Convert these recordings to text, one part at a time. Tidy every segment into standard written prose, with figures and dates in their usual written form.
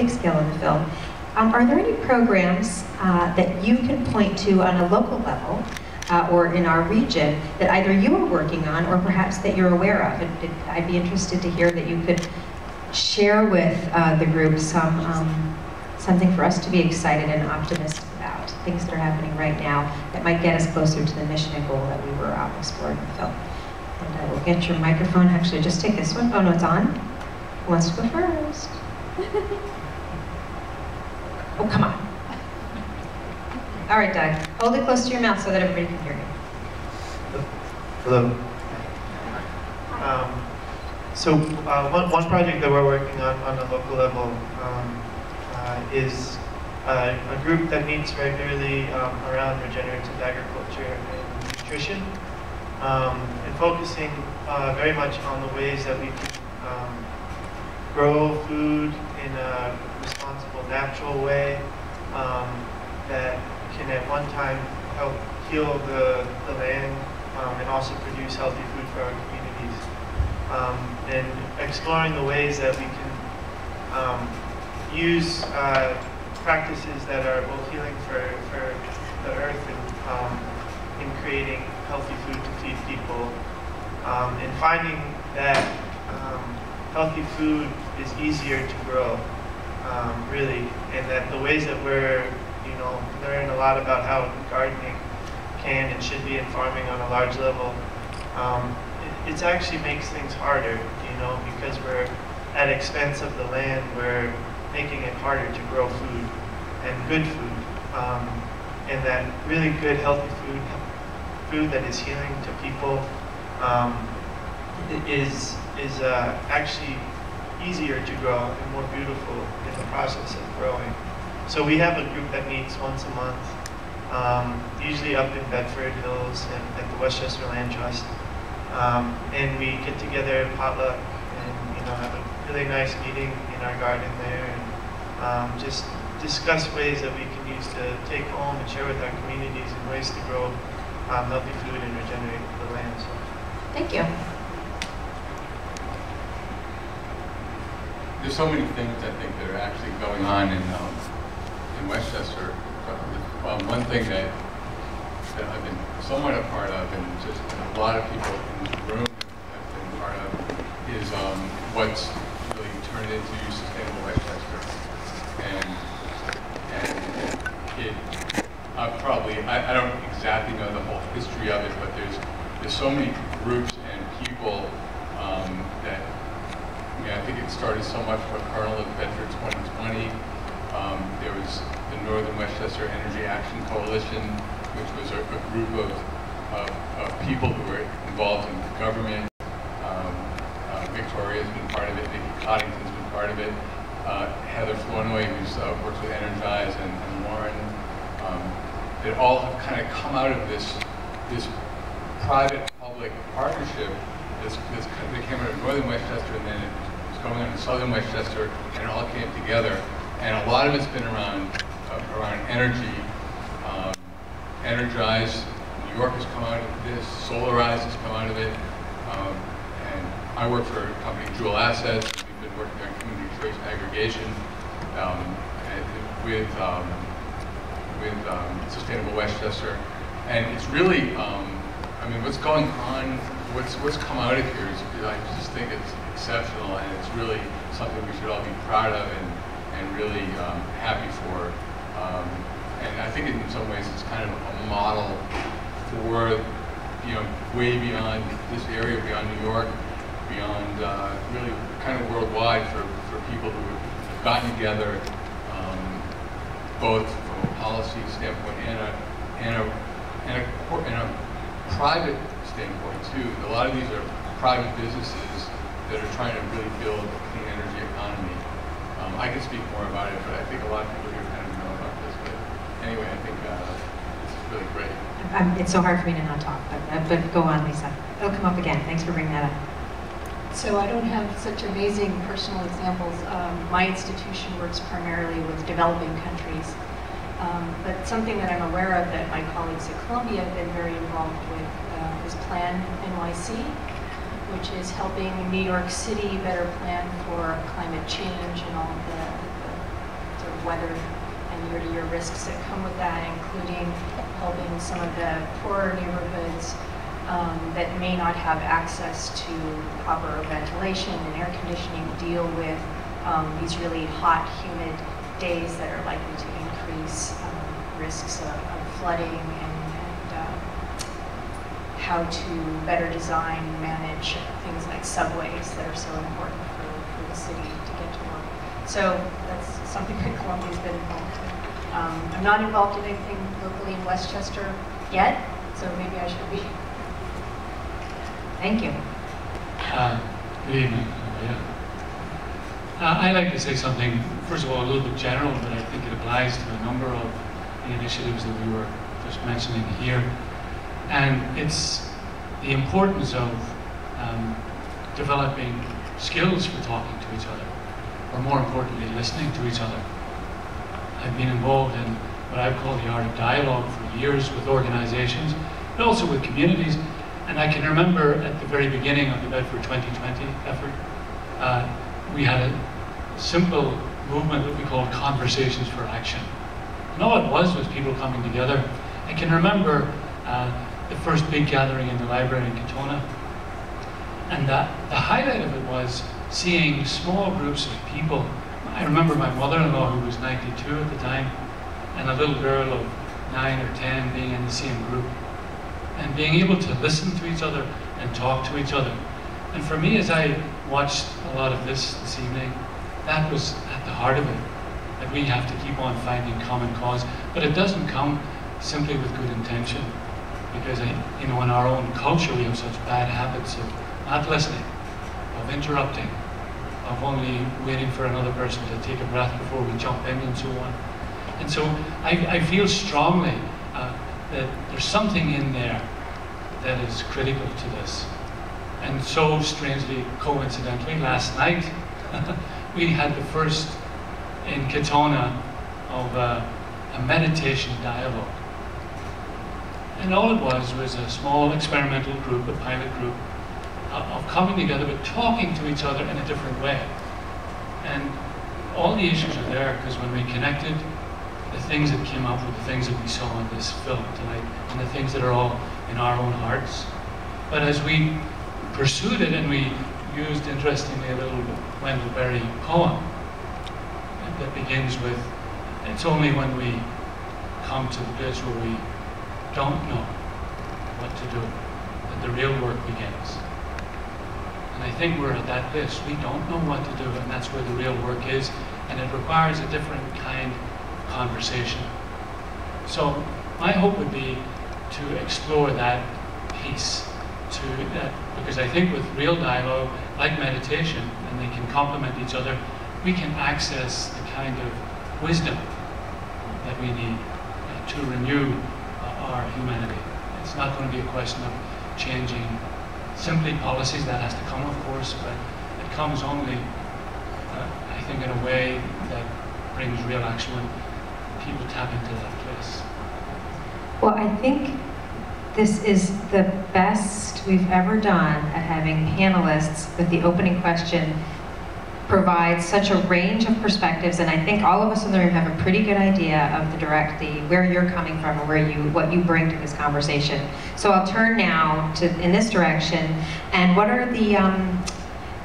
big scale in the film. Are there any programs that you can point to on a local level or in our region that either you are working on or perhaps that you're aware of? And I'd be interested to hear that you could share with the group something for us to be excited and optimistic about, things that are happening right now that might get us closer to the mission and goal that we were exploring in the film. And I will get your microphone. Actually, just take this one. Oh no, it's on. Who wants to go first? Oh, come on. All right, Doug. Hold it close to your mouth so that everybody can hear you. Hello. So one project that we're working on a local level is a group that meets regularly around regenerative agriculture and nutrition, and focusing very much on the ways that we can grow food in a responsible, natural way that can at one time help heal the land and also produce healthy food for our communities. And exploring the ways that we can use practices that are both healing for the earth and in creating healthy food to feed people, and finding that healthy food is easier to grow, really, and that the ways that we're, learn a lot about how gardening can and should be in farming on a large level, it actually makes things harder, because we're at expense of the land, we're making it harder to grow food and good food, and that really good, healthy food that is healing to people is actually easier to grow and more beautiful in the process of growing. So we have a group that meets once a month, usually up in Bedford Hills and at the Westchester Land Trust, and we get together at potluck and have a really nice meeting in our garden there, and just discuss ways that we can use to take home and share with our communities and ways to grow healthy food and regenerate the land. So. Thank you. There's so many things I think that are actually going on in Westchester. One thing that I've been somewhat a part of, and just a lot of people in the room have been part of, is what's really turned into Sustainable Westchester. And it I don't exactly know the whole history of it, but there's so many groups and people that, I think it started so much with Kernel of Bedford 2020. There was the Northern Westchester Energy Action Coalition, which was a group of people who were involved in government. Victoria's been part of it, Nikki Coddington's been part of it. Heather Flournoy, who's works with Energize, and Warren. They all have kind of come out of this private-public partnership that came out of Northern Westchester, and then it was going on in Southern Westchester, and it all came together. And a lot of it's been around energy. Energize, New York has come out of this, Solarize has come out of it. And I work for a company, Jewel Assets. We've been working on community choice aggregation with Sustainable Westchester. And it's really, what's going on, what's come out of here is, I just think it's exceptional, and it's really something we should all be proud of and really happy for. And I think in some ways it's kind of a model for, way beyond this area, beyond New York, beyond really kind of worldwide for people who have gotten together, both from a policy standpoint and a private standpoint too. A lot of these are private businesses that are trying to really build a clean energy economy. I can speak more about it, but I think a lot of people here kind of know about this. But anyway, I think this is really great. It's so hard for me to not talk, but go on, Lisa. It'll come up again. Thanks for bringing that up. So I don't have such amazing personal examples. My institution works primarily with developing countries. But something that I'm aware of that my colleagues at Columbia have been very involved with is Plan NYC, which is helping New York City better plan for climate change and all of the weather and year-to-year risks that come with that, including helping some of the poorer neighborhoods that may not have access to proper ventilation and air conditioning deal with these really hot, humid days that are likely to increase risks of flooding and how to better design and manage things like subways that are so important for the city to get to work. So that's something that Columbia's been involved in. I'm not involved in anything locally in Westchester yet, so maybe I should be. Thank you. Good evening. I'd like to say something, first of all, a little bit general, but I think it applies to a number of the initiatives that we were just mentioning here. And it's the importance of developing skills for talking to each other, or more importantly, listening to each other. I've been involved in what I call the art of dialogue for years with organizations, but also with communities. And I can remember at the very beginning of the Bedford 2020 effort, we had a simple movement that we called Conversations for Action. And all it was people coming together. I can remember the first big gathering in the library in Katona. And the highlight of it was seeing small groups of people. I remember my mother-in-law, who was 92 at the time, and a little girl of 9 or 10 being in the same group, and being able to listen to each other and talk to each other. And for me, as I watched a lot of this evening, that was at the heart of it, that we have to keep on finding common cause. But it doesn't come simply with good intention, because in our own culture we have such bad habits of not listening, of interrupting, of only waiting for another person to take a breath before we jump in and so on. And so I feel strongly that there's something in there that is critical to this. And so strangely, coincidentally, last night we had the first in Katona of a meditation dialogue. And all it was a small experimental group, a pilot group, of coming together but talking to each other in a different way. And all the issues are there because when we connected, the things that came up with the things that we saw in this film tonight, and the things that are all in our own hearts. But as we pursued it, and we used, interestingly, a little Wendell Berry poem that begins with, "It's only when we come to the place where we don't know what to do that the real work begins." And I think we're at that place. We don't know what to do, and that's where the real work is, and it requires a different kind of conversation. So my hope would be to explore that piece, because I think with real dialogue, like meditation, and they can complement each other, we can access the kind of wisdom that we need to renew our humanity. It's not going to be a question of changing simply policies. That has to come, of course, but it comes only, I think, in a way that brings real action when people tap into that place. Well, I think this is the best we've ever done at having panelists with the opening question provide such a range of perspectives, and I think all of us in the room have a pretty good idea of where you're coming from and what you bring to this conversation. So I'll turn now in this direction, and what are the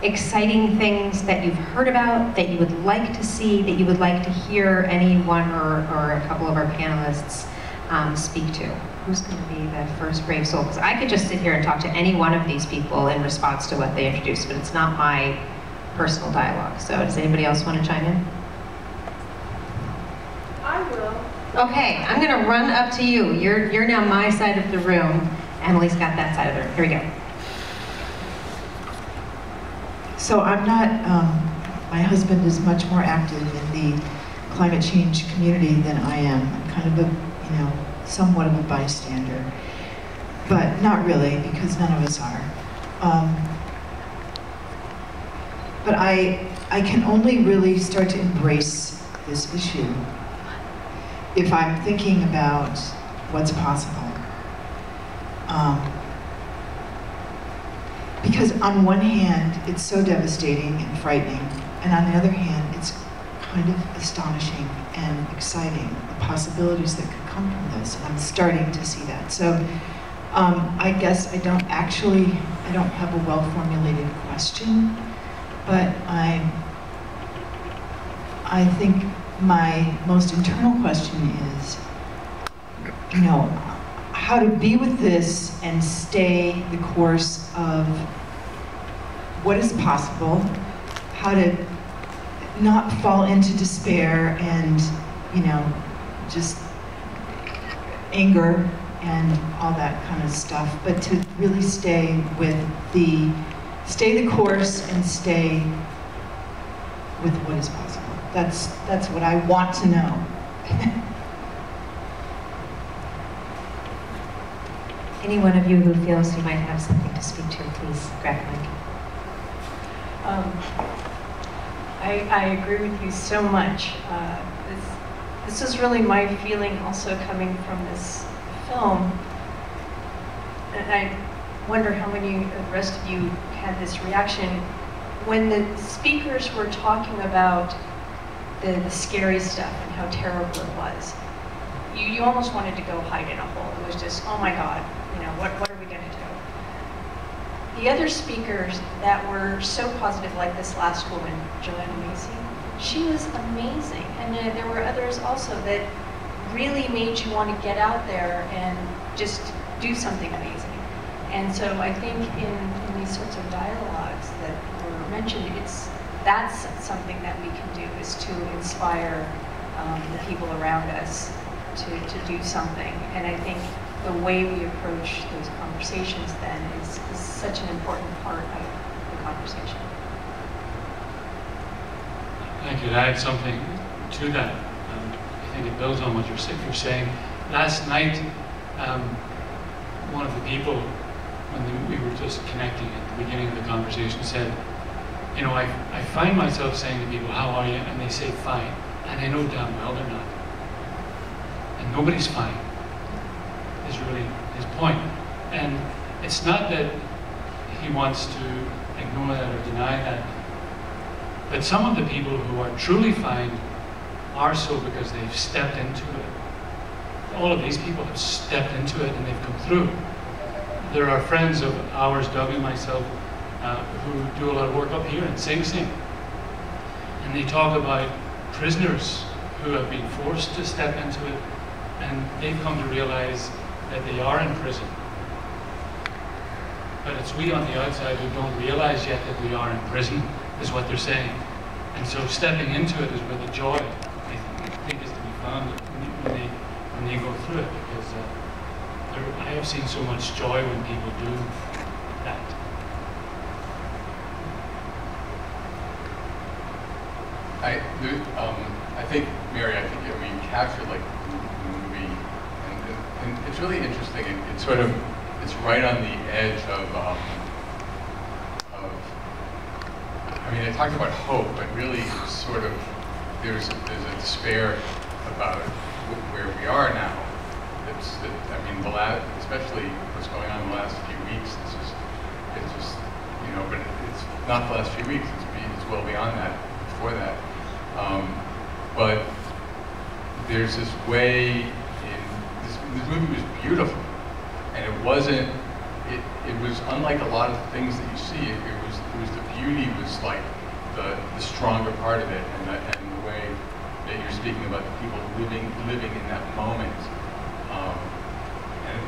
exciting things that you've heard about, that you would like to see, that you would like to hear any one or a couple of our panelists speak to? Who's going to be the first brave soul? Because I could just sit here and talk to any one of these people in response to what they introduced, but it's not my personal dialogue. So does anybody else want to chime in? I will. Okay, I'm going to run up to you. You're now my side of the room. Emily's got that side of the room. Here we go. So I'm not, my husband is much more active in the climate change community than I am. I'm kind of somewhat of a bystander, but not really, because none of us are. But I can only really start to embrace this issue if I'm thinking about what's possible. Because on one hand, it's so devastating and frightening, and on the other hand, it's kind of astonishing and exciting, the possibilities that could come from this. And I'm starting to see that. So I guess I don't have a well-formulated question, but I think my most internal question is, you know, how to be with this and stay the course of what is possible, how to not fall into despair and, you know, just anger and all that kind of stuff, but to really stay the course and stay with what is possible. That's what I want to know. Any one of you who feels you might have something to speak to, please grab the mic. I agree with you so much. This is really my feeling also coming from this film. And I wonder how many of the rest of you had this reaction. When the speakers were talking about the scary stuff and how terrible it was, you almost wanted to go hide in a hole. It was just, oh my God, you know, what are we going to do? The other speakers that were so positive, like this last woman, Joanna Macy, she was amazing. And there were others also that really made you want to get out there and just do something amazing. And so I think in these sorts of dialogues that were mentioned, that's something that we can do, is to inspire the people around us to do something. And I think the way we approach those conversations then is such an important part of the conversation. I could add something to that. I think it builds on what you're saying. Last night, one of the people, when we were just connecting at the beginning of the conversation, said, you know, I find myself saying to people, how are you? And they say, fine. And I know damn well they're not. And nobody's fine, is really his point. And it's not that he wants to ignore that or deny that, but some of the people who are truly fine are so because they've stepped into it. All of these people have stepped into it and they've come through. There are friends of ours, Doug and myself, who do a lot of work up here in Sing Sing. And they talk about prisoners who have been forced to step into it, and they've come to realize that they are in prison. But it's we on the outside who don't realize yet that we are in prison, is what they're saying. And so stepping into it is where the joy, I think, is to be found when they go through it, because I have seen so much joy when people do that. I think, Mary, I think we captured like the movie, and it's really interesting. It's right on the edge of. I mean, I talked about hope, but really, sort of, there's a despair about where we are now. I mean, especially what's going on in the last few weeks. It's just, you know, but it's not the last few weeks. It's well beyond that. Before that. But there's this way this movie was beautiful, and it was unlike a lot of the things that you see. It was the beauty was like the stronger part of it, and the way that you're speaking about the people living in that moment.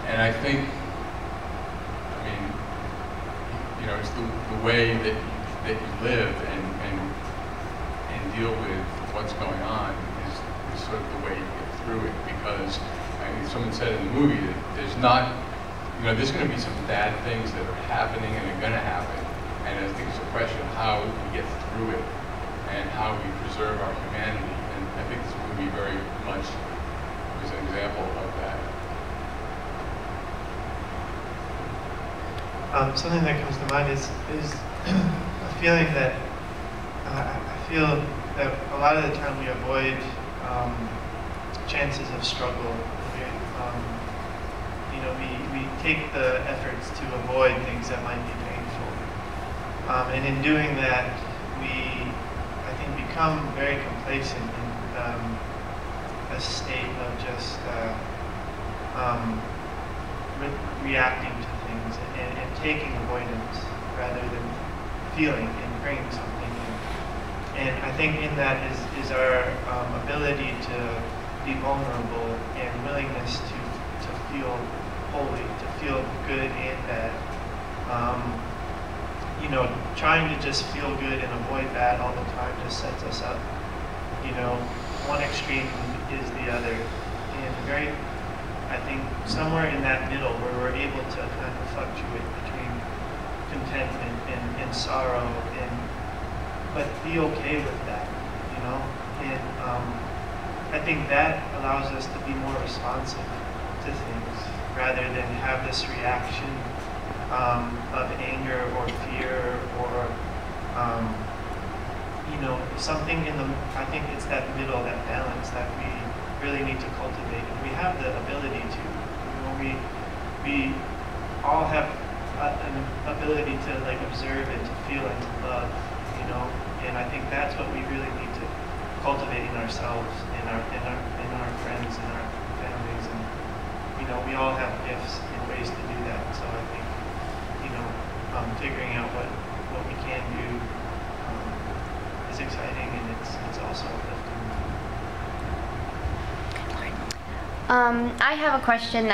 And I think, I mean, you know, it's the way that you live and deal with what's going on is sort of the way you get through it. Because, I mean, someone said in the movie that there's not, you know, there's going to be some bad things that are happening and are going to happen. And I think it's a question of how we get through it and how we preserve our humanity. And I think this movie very much was an example of that. Something that comes to mind is a feeling that I feel that a lot of the time we avoid chances of struggle. You know, we take the efforts to avoid things that might be painful, and in doing that, I think, become very complacent in a state of just reacting to things and taking avoidance rather than feeling and bringing something in. And I think in that is our ability to be vulnerable and willingness to feel holy, to feel good and bad. You know, trying to just feel good and avoid bad all the time just sets us up. You know, one extreme is the other. And I think somewhere in that middle where we're able to kind of fluctuate between contentment and sorrow, but be okay with that, you know? And I think that allows us to be more responsive to things rather than have this reaction of anger or fear or, you know, something I think it's that middle, that balance that we really need to cultivate. And we have the ability to. You know, we all have an ability to like observe and to feel and to love, you know, and I think that's what we really need to cultivate in ourselves, in our friends, in our families, and, you know, we all have gifts and ways to do that. So I think, you know, figuring out what we can do is exciting, and it's also uplifting. I have a question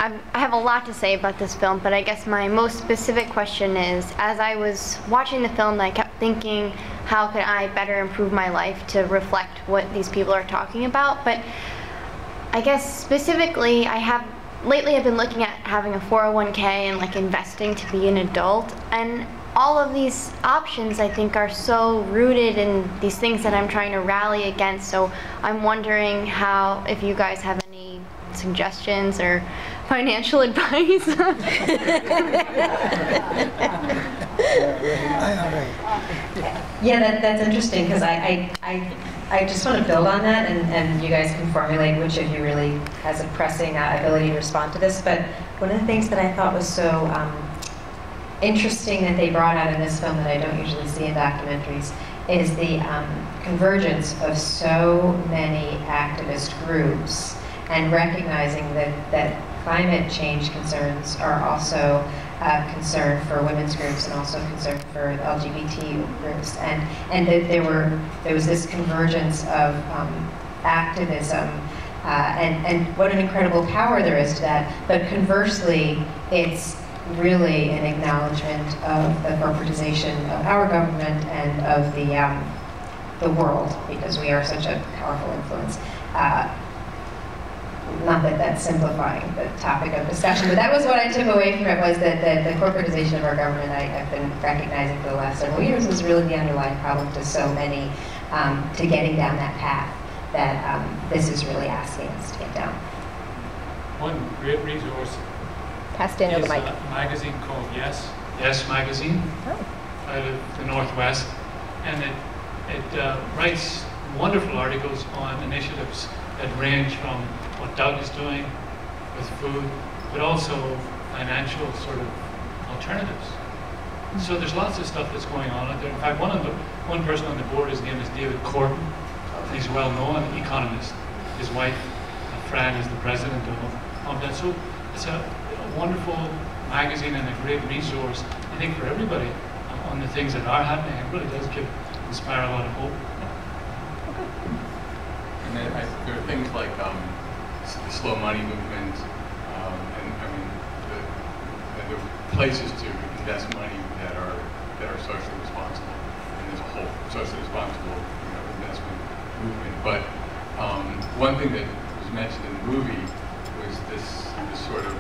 I have a lot to say about this film, but I guess my most specific question is, as I was watching the film, I kept thinking, how could I better improve my life to reflect what these people are talking about? But I guess specifically, lately I've been looking at having a 401k and like investing to be an adult, and all of these options I think are so rooted in these things that I'm trying to rally against. So I'm wondering if you guys have any suggestions or financial advice. Yeah, that's interesting, because I just want to build on that, and you guys can formulate which of you really has a pressing ability to respond to this. But one of the things that I thought was so interesting that they brought out in this film that I don't usually see in documentaries is the convergence of so many activist groups, and recognizing that climate change concerns are also concern for women's groups and also concern for LGBT groups, and that there was this convergence of activism, and what an incredible power there is to that. But conversely, it's really an acknowledgement of the corporatization of our government and of the world, because we are such a powerful influence. Not that that's simplifying the topic of discussion, but that was what I took away from it, was that the corporatization of our government, I've been recognizing for the last several years, was really the underlying problem to so many, to getting down that path that this is really asking us to get down. One great resource Pass Daniel the is mic. a magazine called Yes Magazine, out of the Northwest, and it writes wonderful articles on initiatives that range from what Doug is doing with food, but also financial sort of alternatives. So there's lots of stuff that's going on out there. In fact, one person on the board, his name is David Corbin. He's a well-known economist. His wife, Fran, is the president of that. So it's a wonderful magazine and a great resource, I think, for everybody on the things that are happening. It really does inspire a lot of hope. And then there are things like the slow money movement, and I mean the places to invest money that are socially responsible, and there's a whole socially responsible investment movement. But one thing that was mentioned in the movie was this sort of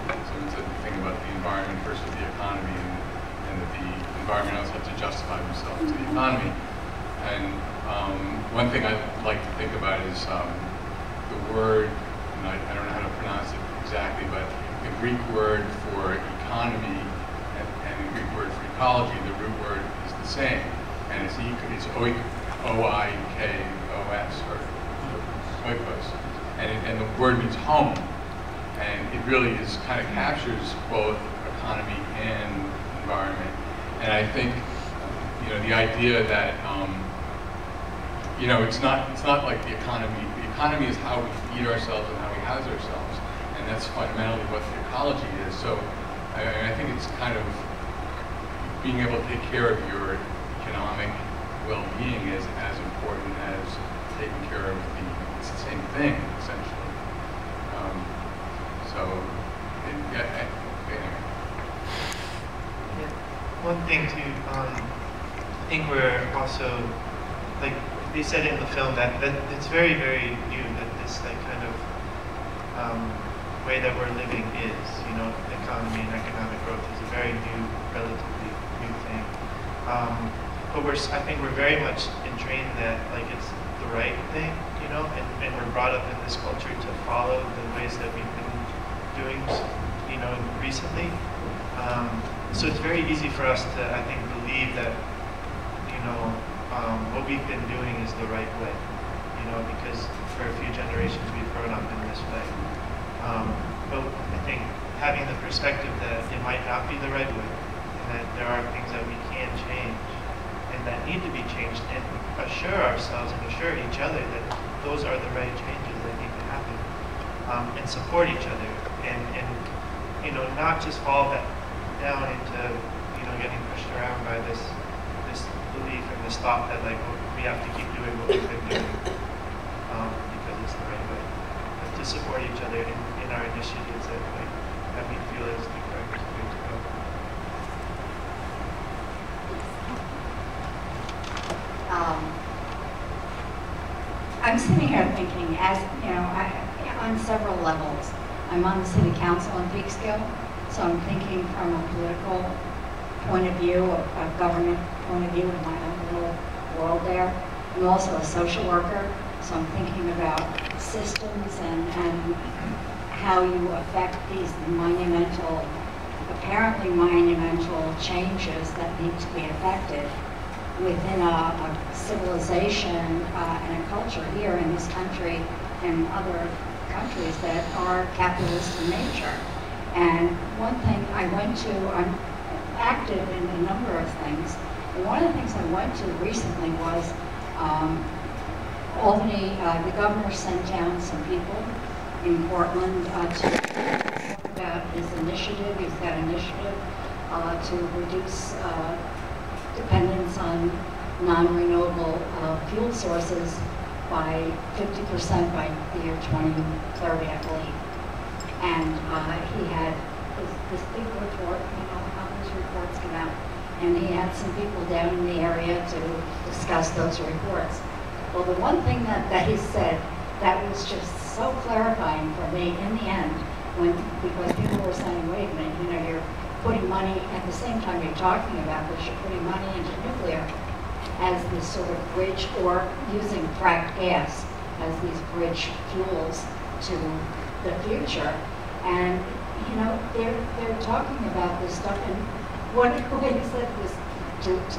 someone said the thing about the environment versus the economy, and that the environment also has to justify themselves to the economy. And one thing I like to think about is the word, and I don't know how to pronounce it exactly, but the Greek word for economy and the Greek word for ecology, the root word is the same, and it's oikos, or oikos, and the word means home, and it really kind of captures both economy and environment. And I think the idea that you know, it's not like the economy. The economy is how we feed ourselves and how we house ourselves, and that's fundamentally what the ecology is. So I think it's kind of being able to take care of your economic well-being is as important as taking care of it's the same thing, essentially. Anyway. One thing too, I think we're also, like they said in the film, that it's very, very new that this like kind of way that we're living is, you know, economy and economic growth is a very new, relatively new thing. But I think we're very much entrained that like it's the right thing, you know, and we're brought up in this culture to follow the ways that we've been doing, you know, recently. So it's very easy for us to, I think, believe that, you know, what we've been doing is the right way, you know, because for a few generations we've grown up in this way. But I think having the perspective that it might not be the right way, and that there are things that we can change, and that need to be changed, and assure ourselves and assure each other that those are the right changes that need to happen, and support each other, and you know, not just fall down into, you know, getting pushed around by this belief and this thought that like we have to keep doing what we've been doing because it's the right way. But to support each other in our initiatives that we feel is the correct way to go. I'm sitting here thinking, as you know, on several levels. I'm on the city council in Peekskill, so I'm thinking from a political point of view, a government point of view in my own little world there. I'm also a social worker, so I'm thinking about systems and how you affect these monumental, apparently monumental changes that need to be affected within a civilization and a culture here in this country and other countries that are capitalist in nature. And one thing I went to, I'm active in a number of things, and one of the things I went to recently was Albany, the governor sent down some people in Portland to talk about his initiative. He's got an initiative to reduce dependence on non-renewable fuel sources by 50% by the year 2030, I believe. And he had this big report, you know how those reports come out, and he had some people down in the area to discuss those reports. Well, the one thing that he said that was just so clarifying for me in the end, because people were saying, wait a minute, you know, you're putting money, at the same time you're talking about this, you're putting money into nuclear as this sort of bridge, or using fracked gas as these bridge fuels to the future. And, you know, they're talking about this stuff, and what he said was,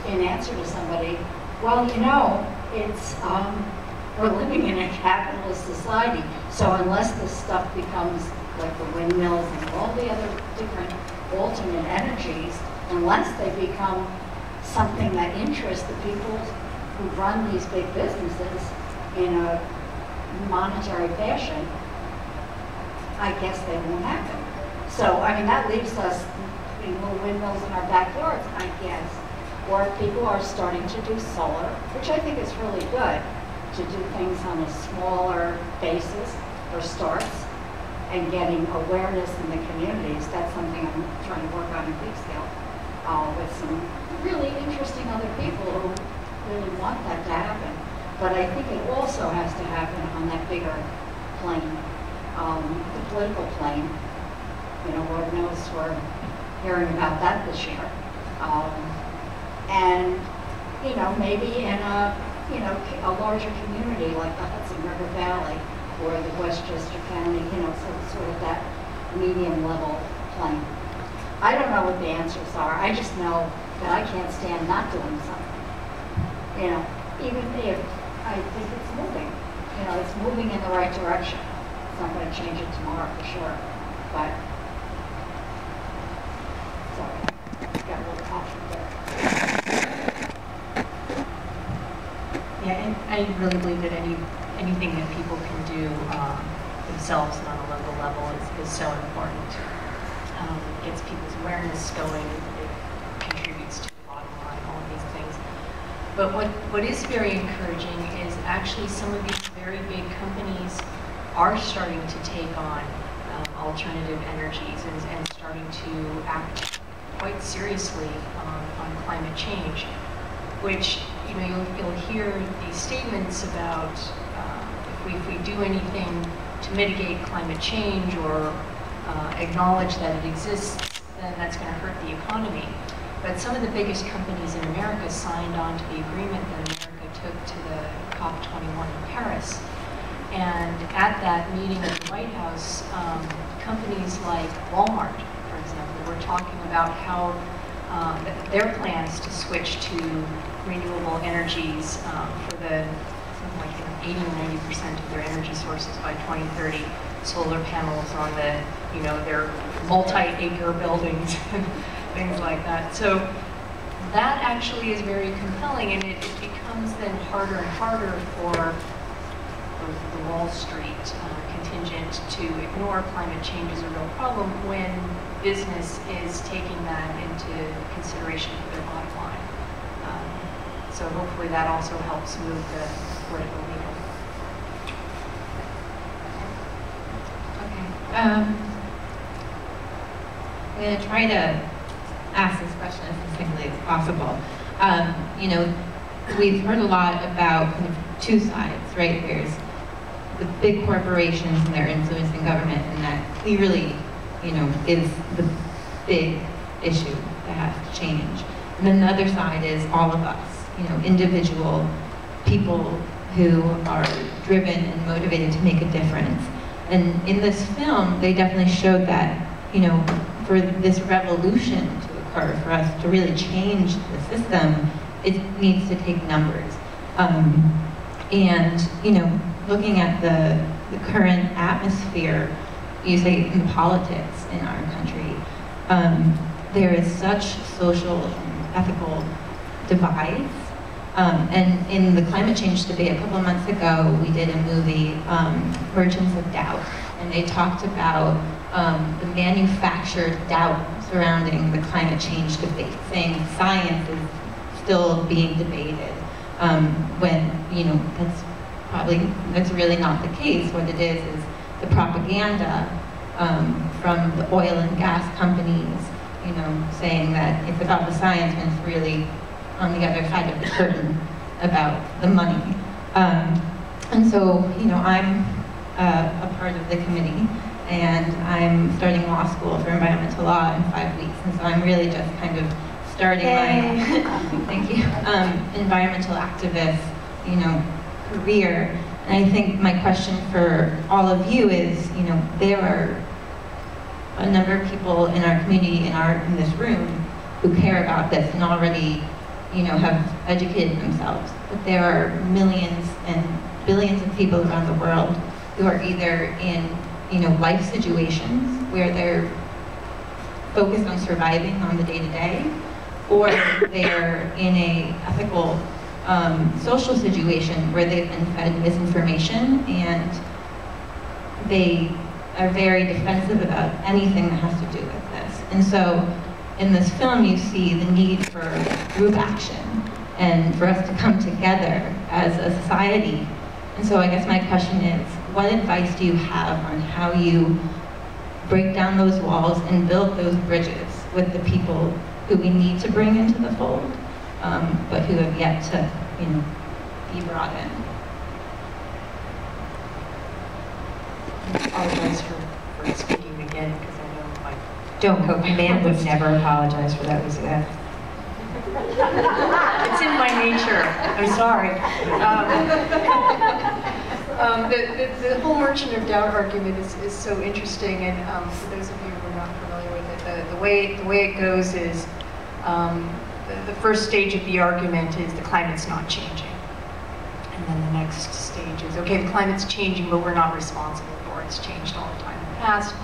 in answer to somebody, well, you know, it's, we're living in a capitalist society, so unless this stuff becomes like the windmills and all the other different alternate energies, unless they become something that interests the people who run these big businesses in a monetary fashion, I guess they won't happen. So, I mean, that leaves us in little windmills in our backyards, I guess. Or if people are starting to do solar, which I think is really good, to do things on a smaller basis or starts, and getting awareness in the communities. That's something I'm trying to work on in Peekskill with some really interesting other people who really want that to happen. But I think it also has to happen on that bigger plane, the political plane. You know, Lord knows we're hearing about that this year. And, you know, maybe in a, you know, a larger community like the Hudson River Valley or the Westchester County, you know, sort of that medium level plane. I don't know what the answers are. I just know that I can't stand not doing something. You know, even if I think it's moving. You know, it's moving in the right direction. It's not going to change it tomorrow for sure. But, sorry, got a little passion there. Yeah, and I really believe that anything that people can do themselves and on a local level is so important. It gets people's awareness going, it contributes to the bottom line, all of these things. But what is very encouraging is actually some of these very big companies are starting to take on alternative energies and starting to act quite seriously on climate change, which, you know, you'll hear these statements about if we do anything to mitigate climate change or acknowledge that it exists, then that's going to hurt the economy. But some of the biggest companies in America signed on to the agreement that America took to the COP21 in Paris. And at that meeting at the White House, companies like Walmart, for example, were talking about how their plans to switch to renewable energies for the something like 80 or 90% of their energy sources by 2030. Solar panels on the, you know, their multi-acre buildings and things like that. So that actually is very compelling, and it becomes then harder and harder for the Wall Street contingent to ignore climate change as a real problem when business is taking that into consideration for their bottom line. So hopefully that also helps move the political needle. I'm going to try to ask this question as succinctly as possible. You know, we've heard a lot about kind of two sides, right? There's the big corporations and their influence in government, and that clearly, you know, is the big issue that has to change. And then the other side is all of us, you know, individual people who are driven and motivated to make a difference. And in this film, they definitely showed that, you know, for this revolution to occur, for us to really change the system, it needs to take numbers. And, you know, looking at the current atmosphere, you say in politics in our country, there is such social and ethical divides. And in the climate change debate a couple of months ago, we did a movie, Merchants of Doubt, and they talked about the manufactured doubt surrounding the climate change debate, saying science is still being debated, when, you know, that's really not the case. What it is the propaganda from the oil and gas companies, you know, saying that it's about the science when it's really on the other side of the curtain about the money. And so, you know, I'm a part of the committee, and I'm starting law school for environmental law in 5 weeks, and so I'm really just kind of starting my thank you, environmental activist, you know, career. And I think my question for all of you is, you know, there are a number of people in our community, in this room, who care about this and already, you know, have educated themselves. But there are millions and billions of people around the world who are either in, you know, life situations where they're focused on surviving on the day-to-day, or they're in a ethical, social situation where they've been fed misinformation and they are very defensive about anything that has to do with this. And so in this film, you see the need for group action and for us to come together as a society. And so I guess my question is, what advice do you have on how you break down those walls and build those bridges with the people who we need to bring into the fold, but who have yet to, you know, be brought in? I apologize for speaking again, because I know my Don't go. Man would never apologize for that. it's in my nature. I'm sorry. The whole Merchant of Doubt argument is so interesting, and for those of you who are not familiar with it, the way it goes is the first stage of the argument is the climate's not changing, and then the next stage is, okay, the climate's changing, but we're not responsible for it. It's changed all the time in the past.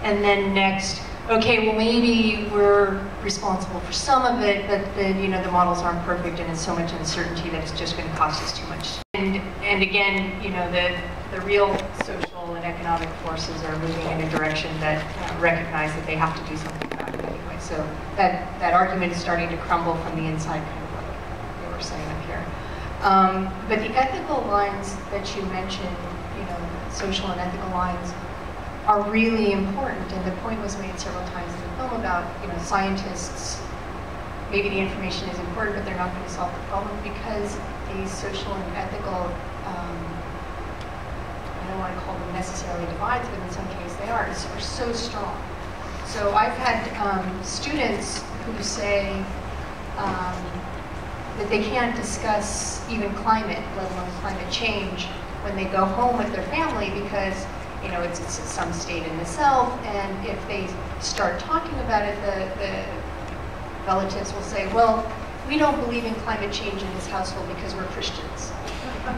And then next, okay, well, maybe we're responsible for some of it, but then, you know, the models aren't perfect and it's so much uncertainty that it's just going to cost us too much. And And again, you know, the real social and economic forces are moving in a direction that recognize that they have to do something about it anyway. So that argument is starting to crumble from the inside, kind of like they were saying up here. But the ethical lines that you mentioned, you know, social and ethical lines, are really important. And the point was made several times in the film about, you know, scientists, maybe the information is important, but they're not going to solve the problem because these social and ethical, I don't want to call them necessarily divides, but in some cases they are so strong. So I've had students who say that they can't discuss even climate, let alone climate change, when they go home with their family because, you know, it's some state in the South, and if they start talking about it, the relatives will say, well, we don't believe in climate change in this household because we're Christians.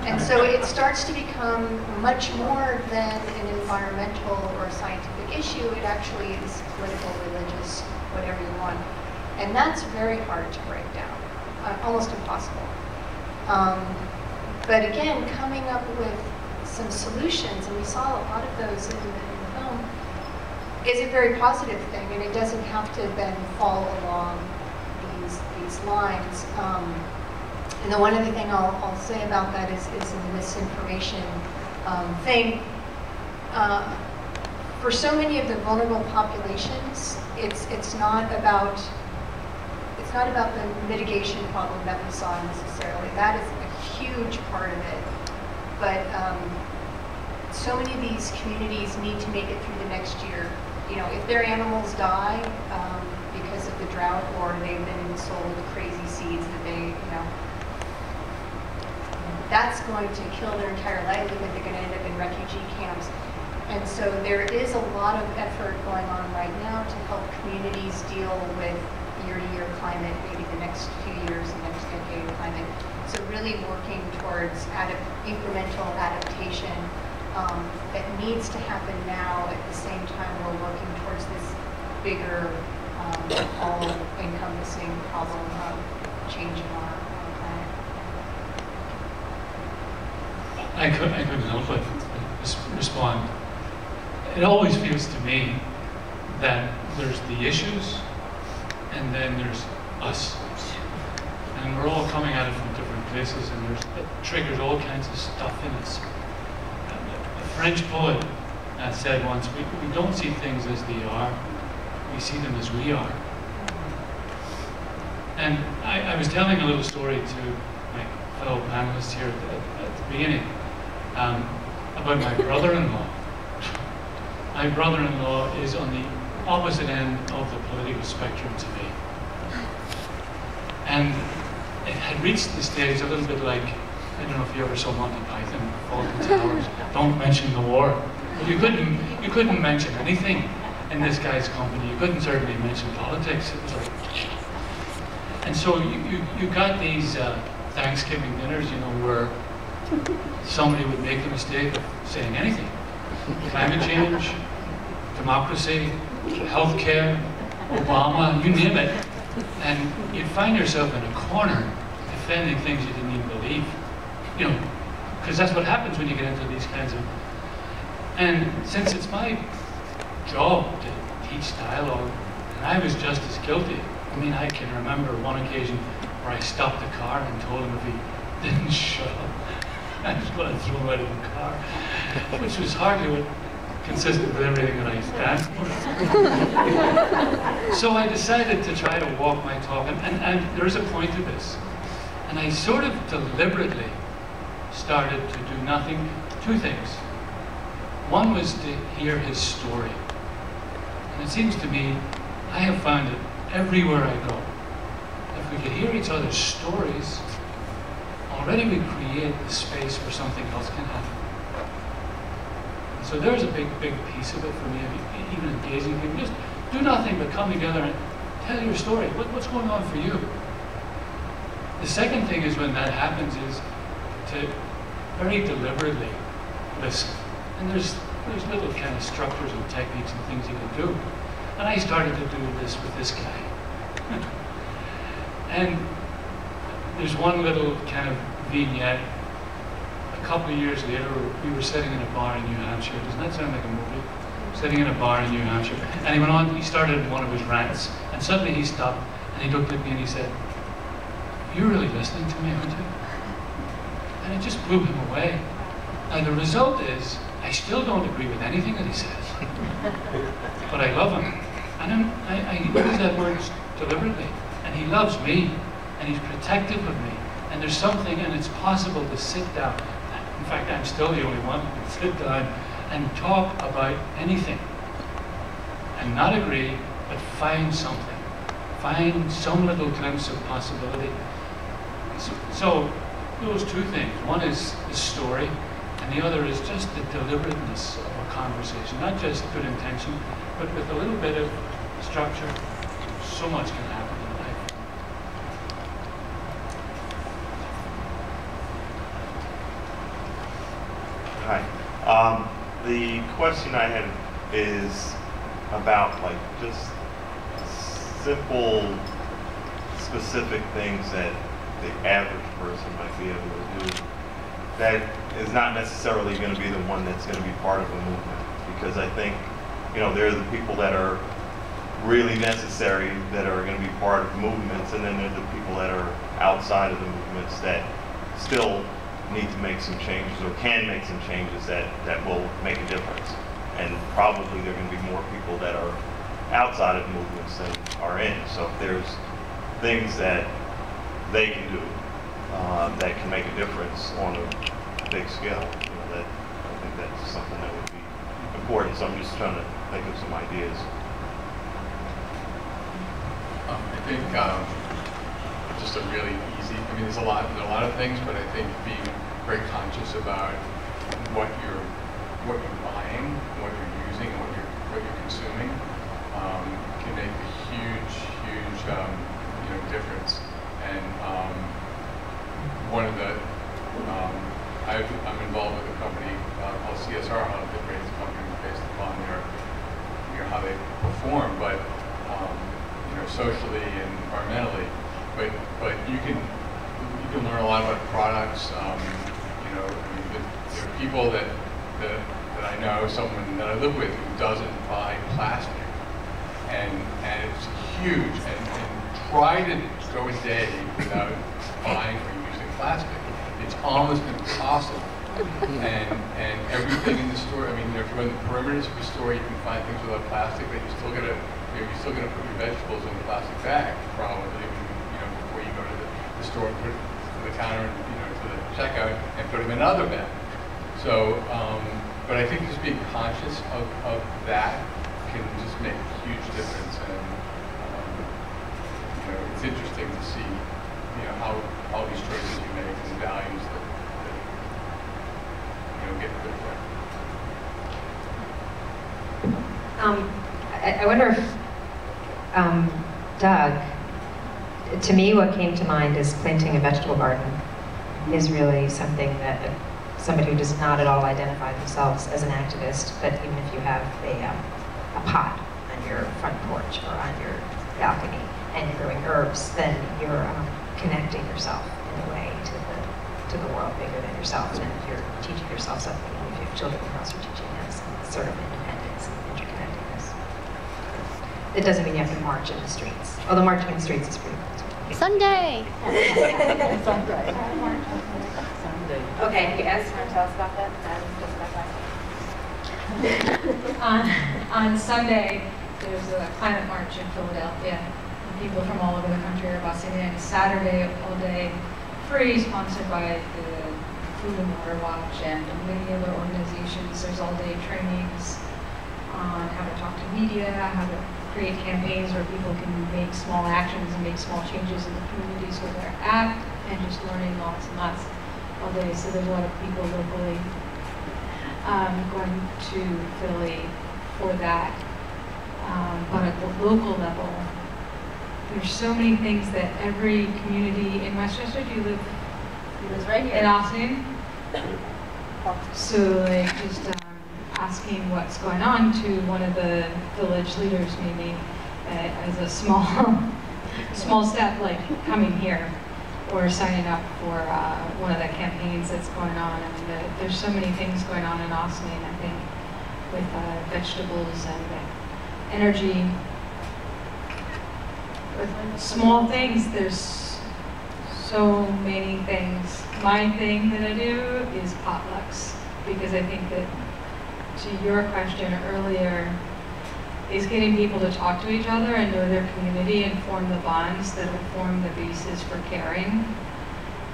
And so it starts to become much more than an environmental or a scientific issue. It actually is political, religious, whatever you want. And that's very hard to break down, almost impossible. But again, coming up with some solutions, and we saw a lot of those in the film, is a very positive thing, and it doesn't have to then fall along these lines. And the one other thing I'll say about that is the misinformation thing. For so many of the vulnerable populations, it's not about the mitigation problem that we saw necessarily. That is a huge part of it. But so many of these communities need to make it through the next year. You know, if their animals die because of the drought, or they've been sold crazy seeds that they, you know, that's going to kill their entire livelihood. They're going to end up in refugee camps. And so there is a lot of effort going on right now to help communities deal with year-to-year climate, maybe the next few years, the next decade of climate. So really working towards incremental adaptation that needs to happen now. At the same time, we're working towards this bigger, all-encompassing problem of changing our planet. I couldn't help but respond. It always feels to me that there's the issues, and then there's us. And we're all coming at it from different places, and it triggers all kinds of stuff in us. A French poet said once, we don't see things as they are, we see them as we are. And I was telling a little story to my fellow panelists here at the beginning about my brother-in-law. My brother-in-law is on the opposite end of the political spectrum to me. And it had reached the stage a little bit like, I don't know if you ever saw Monty Python, Fawlty Towers, don't mention the war. But you couldn't mention anything in this guy's company. You couldn't certainly mention politics. It was like, and so you got these Thanksgiving dinners, you know, where somebody would make the mistake of saying anything. Climate change, democracy, healthcare, Obama, you name it. And you'd find yourself in a corner defending things you didn't even believe. You know, because that's what happens when you get into these kinds of... And since it's my job to teach dialogue, and I was just as guilty. I mean, I can remember one occasion where I stopped the car and told him if he didn't shut up, I was going to throw him out of the car, which was hardly consistent with everything that I stand for. So I decided to try to walk my talk, and there is a point to this. And I sort of deliberately started to do two things. One was to hear his story. And it seems to me, I have found it everywhere I go. If we could hear each other's stories, already we create the space where something else can happen. And so there's a big piece of it for me, even engaging people. Just do nothing but come together and tell your story. What's going on for you? The second thing is when that happens is to very deliberately listen. And there's little kind of structures and techniques and things you can do. And I started to do this with this guy. And there's one little kind of vignette, a a couple of years later, we were sitting in a bar in New Hampshire. Doesn't that sound like a movie? Sitting in a bar in New Hampshire. And he went on, he started one of his rants, and suddenly he stopped, and he looked at me and he said, "You're really listening to me, aren't you?" And it just blew him away. Now the result is, I still don't agree with anything that he says, but I love him. And I use that word deliberately. And he loves me, and he's protective of me. And there's something, and it's possible to sit down. In fact, I'm still the only one who can sit down and talk about anything. And not agree, but find something. Find some little glimpse of possibility. So those two things. One is the story, and the other is just the deliberateness of a conversation. Not just good intention, but with a little bit of structure. So much can happen in life. Hi. The question I had is about like just simple, specific things that the average person might be able to do that is not necessarily going to be the one that's going to be part of a movement. Because I think, you know, there are the people that are really necessary that are going to be part of movements, and then there are the people that are outside of the movements that still need to make some changes or can make some changes that will make a difference. And probably there are going to be more people that are outside of movements than are in. So if there's things that they can do that can make a difference on a big scale, you know, that I think that's something that would be important. So I'm just trying to think of some ideas. I think just a really easy, I mean, there are a lot of things, but I think being very conscious about what you're buying, what you're using, and what you're consuming can make a huge difference. And one of the I'm involved with a company called CSR Hub that rates companies based upon how they perform, but socially and environmentally. But you can learn a lot about products. There are people that I know, someone that I live with who doesn't buy plastic, and it's huge. And try to go a day without buying or using plastic. It's almost impossible. And everything in the store, I mean, if you're in the perimeters of the store, you can find things without plastic, but you're still gonna put your vegetables in a plastic bag, probably, before you go to the store and put it to the counter, to the checkout, and put them in another bag. So, but I think just being conscious of that can just make a huge difference. And it's interesting to see, how all these choices you make and values that get put there. I wonder if, Doug, to me what came to mind is planting a vegetable garden is really something that somebody who does not at all identify themselves as an activist, but even if you have a pot on your front porch or on your balcony and you're growing herbs, then you're connecting yourself in a way to the world bigger than yourself. And if you're teaching yourself something, if you have children in the house, you're teaching them some sort of independence and interconnectedness. It doesn't mean you have to march in the streets, although marching in the streets is pretty cool. Sunday! Okay, you guys want to tell us about that? On Sunday, there's a climate march in Philadelphia. People from all over the country are busing in. Saturday, all day, free, sponsored by the Food and Water Watch and many other organizations. There's all-day trainings on how to talk to media, how to create campaigns where people can make small actions and make small changes in the communities where they're at, and just learning lots and lots all day. So there's a lot of people locally going to Philly for that. But at the local level, there's so many things that every community in Westchester, do you live? He lives right here. In Austin? So like just asking what's going on to one of the village leaders maybe as a small step, like coming here or signing up for one of the campaigns that's going on. I mean, there's so many things going on in Osmium, I think, with vegetables and energy. With small things, there's so many things. My thing that I do is potlucks, because I think that, to your question earlier, is getting people to talk to each other and know their community and form the bonds that will form the basis for caring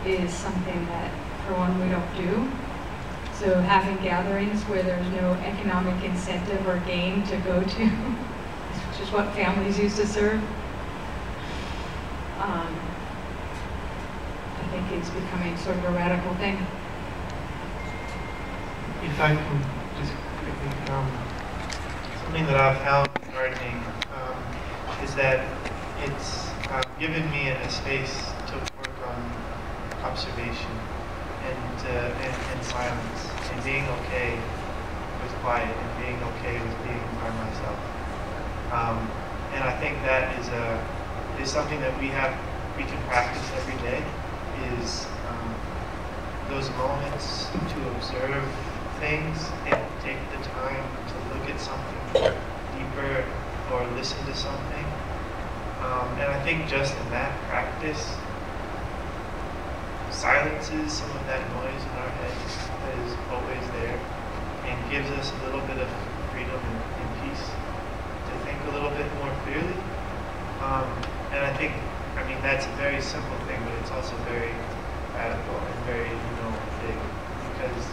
is something that, for one, we don't do. So having gatherings where there's no economic incentive or gain to go to, which is what families used to serve, I think it's becoming sort of a radical thing. If I can just quickly, something that I've found gardening is that it's given me a space to work on observation and silence, and being okay with quiet, and being okay with being by myself. And I think that is something that we can practice every day. Is those moments to observe things and take the time to look at something deeper or listen to something. And I think just in that practice silences some of that noise in our heads that is always there and gives us a little bit of freedom and peace to think a little bit more clearly. And I think, that's a very simple thing, but it's also very radical and very, big, because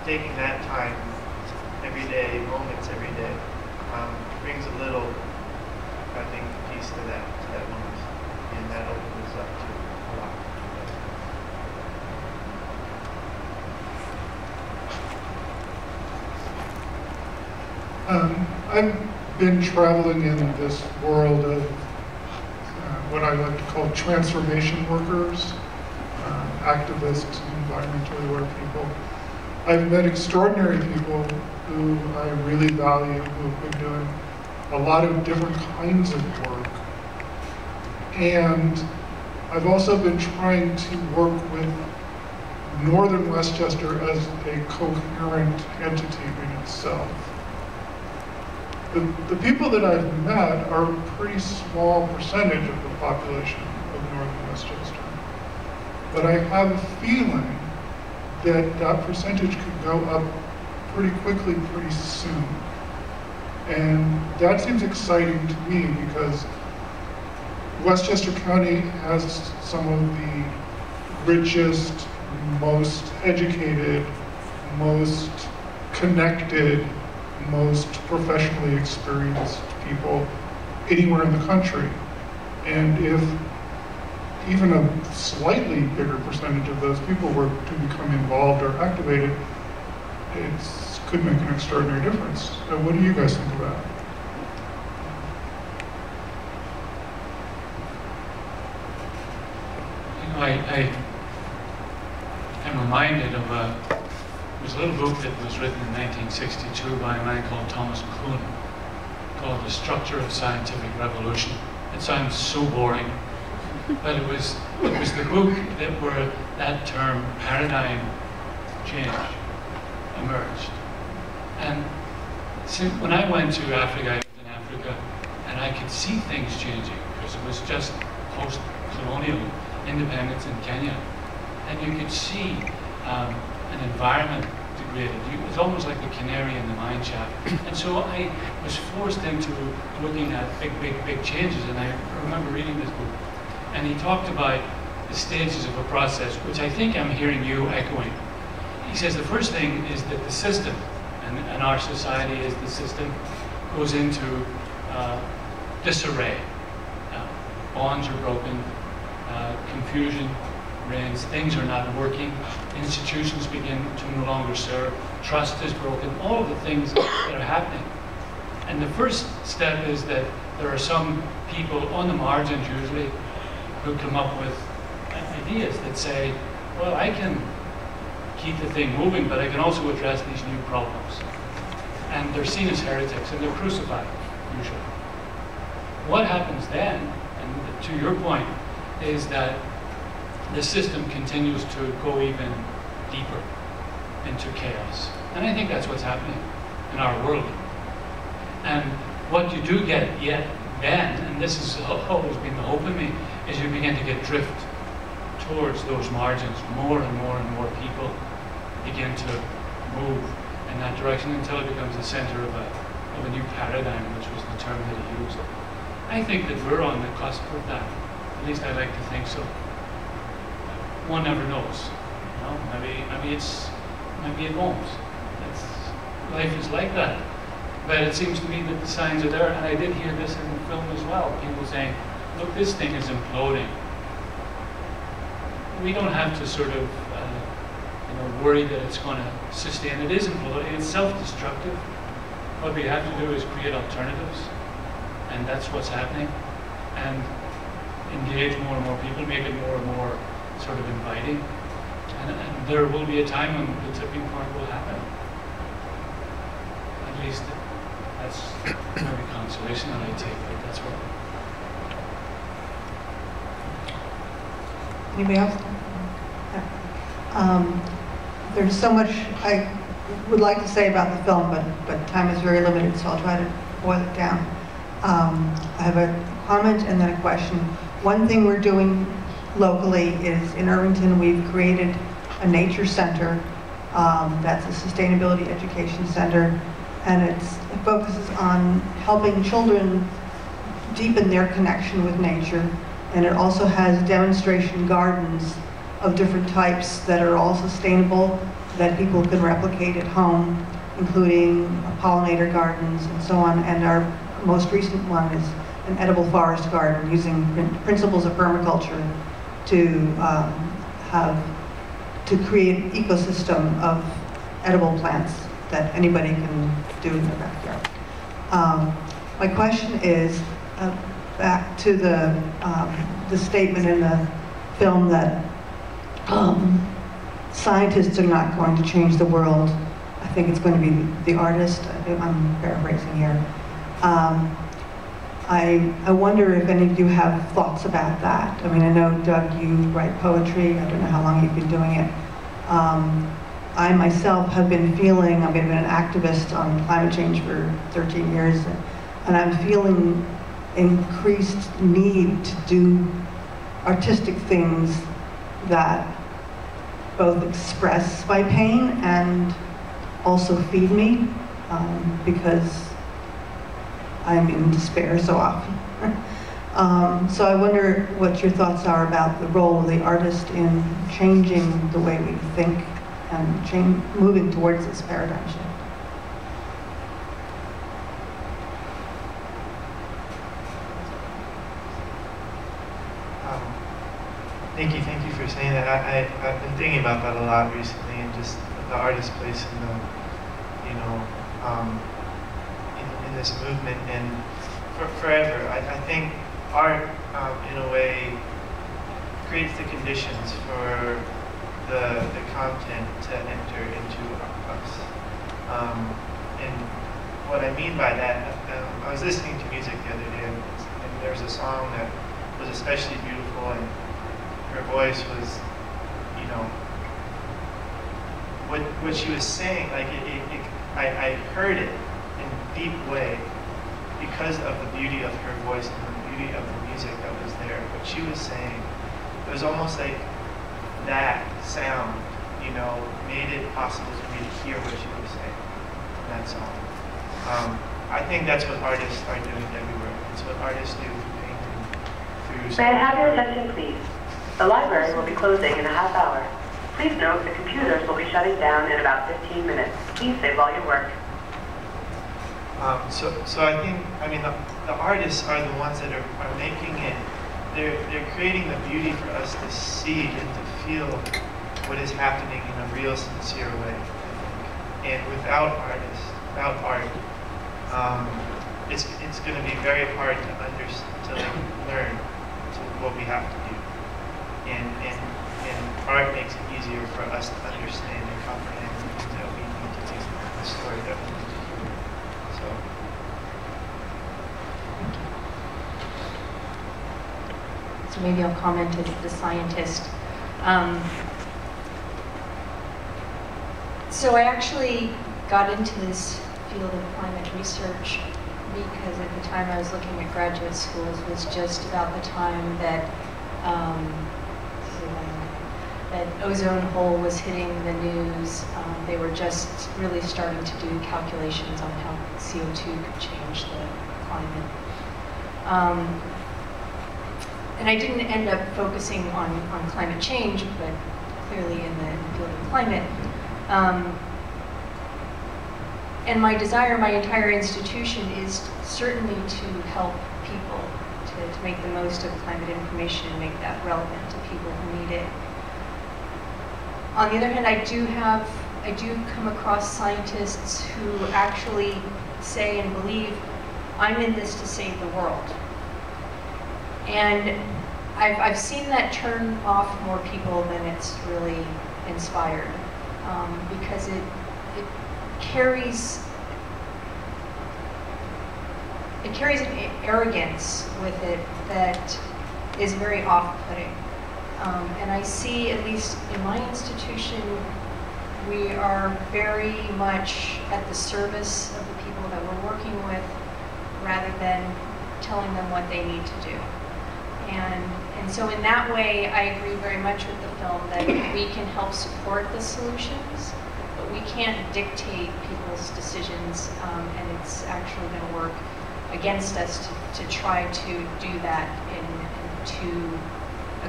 taking that time every day, moments every day, brings a little, I think, piece to that moment, and that opens us up to a lot. I've been traveling in this world of what I like to call transformation workers, activists, environmentally aware people. I've met extraordinary people who I really value, who have been doing a lot of different kinds of work. And I've also been trying to work with Northern Westchester as a coherent entity in itself. The people that I've met are a pretty small percentage of the population of Northern Westchester. But I have a feeling that that percentage could go up pretty quickly, pretty soon. And that seems exciting to me because Westchester County has some of the richest, most educated, most connected, most professionally experienced people anywhere in the country. And if even a slightly bigger percentage of those people were to become involved or activated, it could make an extraordinary difference. So what do you guys think about it? I am reminded of there was a little book that was written in 1962 by a man called Thomas Kuhn called The Structure of Scientific Revolution. It sounds so boring, but it was the book where that term paradigm change emerged. And when I went to Africa, I lived in Africa, and I could see things changing because it was just post-colonial independence in Kenya, and you could see an environment degraded. It was almost like a canary in the mine shaft. And so I was forced into looking at big changes, and I remember reading this book. And he talked about the stages of a process, which I think I'm hearing you echoing. He says the first thing is that the system, and our society as the system, goes into disarray. Bonds are broken, confusion reigns, things are not working, institutions begin to no longer serve, trust is broken, all of the things that are happening. And the first step is that there are some people on the margins usually who come up with ideas that say, well, I can keep the thing moving, but I can also address these new problems. And they're seen as heretics, and they're crucified, usually. What happens then, and to your point, is that the system continues to go even deeper into chaos. And I think that's what's happening in our world. And what you do get yet then, and this has always been the hope in me, is you begin to get drift towards those margins. More and more and more people begin to move in that direction until it becomes the center of a new paradigm, which was the term that he used. I think that we're on the cusp of that. At least I like to think so. One never knows. You know, maybe it won't. Life is like that. But it seems to me that the signs are there, and I did hear this in the film as well. People saying, look, this thing is imploding. We don't have to sort of worry that it's going to sustain. It is imploding. It's self-destructive. What we have to do is create alternatives, and that's what's happening. And engage more and more people, make it more and more sort of inviting. And there will be a time when the tipping point will happen. At least that's maybe consolation that I take, but that's what. Anybody else? There's so much I would like to say about the film, but time is very limited, so I'll try to boil it down. I have a comment and then a question. One thing we're doing locally is in Irvington, we've created a nature center that's a sustainability education center, and it focuses on helping children deepen their connection with nature, and it also has demonstration gardens of different types that are all sustainable, that people can replicate at home, including pollinator gardens and so on. And our most recent one is an edible forest garden using principles of permaculture to create an ecosystem of edible plants that anybody can do in their backyard. My question is back to the statement in the film that scientists are not going to change the world. I think it's going to be the artist. I'm paraphrasing here. I wonder if any of you have thoughts about that. I mean, I know, Doug, you write poetry. I don't know how long you've been doing it. I myself have been feeling, I've been an activist on climate change for 13 years, and I'm feeling increased need to do artistic things that both express my pain and also feed me, because I'm in despair so often. So I wonder what your thoughts are about the role of the artist in changing the way we think and moving towards this paradigm shift. Thank you for saying that. I've been thinking about that a lot recently, and just the artist's place in the, in this movement, and forever. I think art, in a way, creates the conditions for the content to enter into us. And what I mean by that, I was listening to music the other day, and there was a song that was especially beautiful, and her voice was, what she was saying, like I heard it in a deep way because of the beauty of her voice and the beauty of the music that was there. What she was saying, it was almost like that sound, made it possible for me to hear what she was saying in that song. I think that's what artists are doing everywhere. It's what artists do through painting, through... May I have your attention, please? The library will be closing in a half hour. Please note the computers will be shutting down in about 15 minutes. Please save all your work. So I think, the artists are the ones that are making it. They're creating the beauty for us to see and to feel what is happening in a real, sincere way, I think. And without artists, without art, it's going to be very hard to learn what we have to do. And art makes it easier for us to understand and comprehend the things that we need to do, the story that we need to do. So maybe I'll comment as the scientist. So I actually got into this field of climate research because at the time I was looking at graduate schools was just about the time that that ozone hole was hitting the news. They were just really starting to do calculations on how CO2 could change the climate. And I didn't end up focusing on climate change, but clearly in the field of climate. And my desire, my entire institution is certainly to help people, to make the most of climate information and make that relevant to people who need it. On the other hand, I do come across scientists who actually say and believe, I'm in this to save the world. And I've seen that turn off more people than it's really inspired, because it carries an arrogance with it that is very off-putting. And I see, at least in my institution, we are very much at the service of the people that we're working with, rather than telling them what they need to do. And so in that way, I agree very much with the film that we can help support the solutions, but we can't dictate people's decisions, and it's actually going to work against us to try to do that in too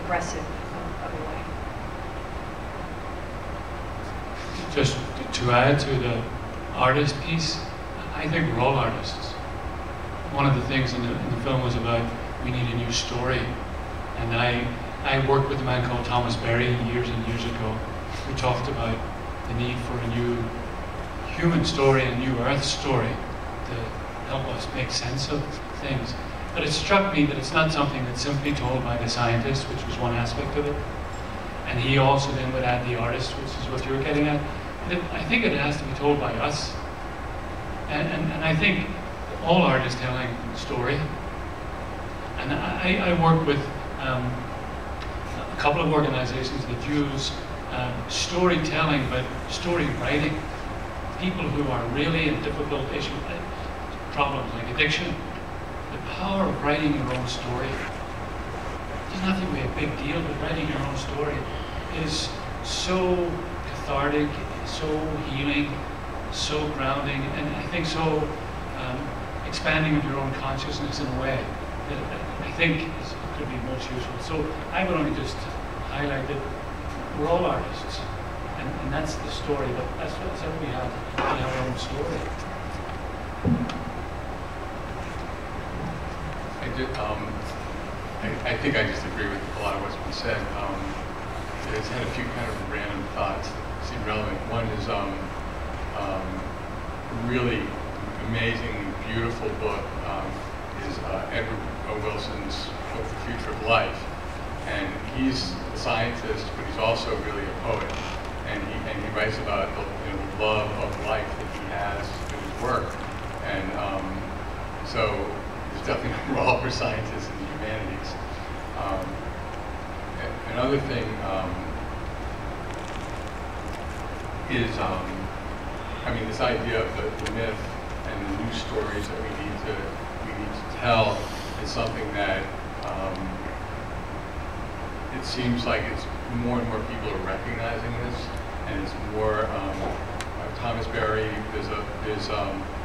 aggressive of a way. Just to add to the artist piece, I think we're all artists. One of the things in the film was about we need a new story. And I worked with a man called Thomas Berry years and years ago who talked about the need for a new human story, a new Earth story to help us make sense of things. But it struck me that it's not something that's simply told by the scientist, which was one aspect of it. And he also then would add the artist, which is what you're getting at. I think it has to be told by us. And I think all art is telling a story. And I work with a couple of organizations that use storytelling, but story writing. People who are really in difficult problems like addiction. The power of writing your own story. It doesn't have to be a big deal, but writing your own story is so cathartic, so healing, so grounding, and I think so expanding of your own consciousness in a way that I think could be most useful. So I would only just highlight that we're all artists, and that's the story. But that's what we have our own story. I think I just agree with a lot of what's been said. I just had a few kind of random thoughts that seem relevant. One is really amazing, beautiful book is Edward O. Wilson's book, The Future of Life. And he's a scientist, but he's also really a poet. And he writes about the love of life that he has in his work. And so there's definitely a role for scientists in the humanities. Another thing is, I mean, this idea of the myth and the new stories that we need to tell is something that it seems like it's more and more people are recognizing this, and it's more. Thomas Berry, there's